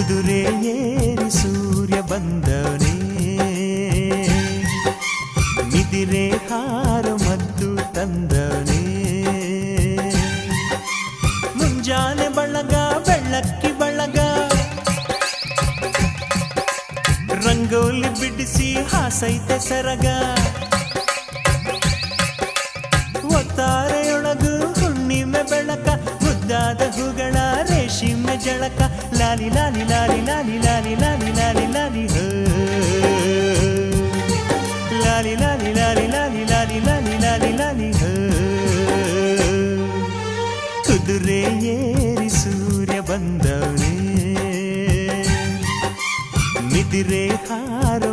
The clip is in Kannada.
ಕುದುರೆ ಏರಿ ಸೂರ್ಯ ಬಂದವನೇ, ನಿದಿರೆ ಹಾರು ಮದ್ದು ತಂದವನೇ. ಮುಂಜಾನೆ ಬಳಗ ಬೆಳ್ಳಕ್ಕಿ ಬಳಗ, ರಂಗೋಲಿ ಬಿಡಿಸಿ ಹಾಸೈತೆ ಸರಗ. ಒತ್ತಾರೆಯೊಳಗು ಹುಣ್ಣಿಮೆ ಬೆಳಕ, ಮುದ್ದಾದ ಹೂಗಳ ರೇಷ್ಮೆ ಜಳಕ. ಲಾಲಿ ಲಾಲಿ ಲಾಲಿ ಲಾಲಿ ಲಾಲಿ ಲಾಲಿ ಲಾಲಿ ಲಾಲಿ ಹೋ, ಲಾಲಿ ಲಾಲಿ ಲಾಲಿ ಲಾಲಿ ಲಾಲಿ ಲಾಲಿ ಲಾಲಿ ಲಾಲಿ ಹೋ. ಕುದುರೆ ಏರಿ ಸೂರ್ಯ ಬಂದವನೇ, ನಿದಿರೆ ಹಾರೋ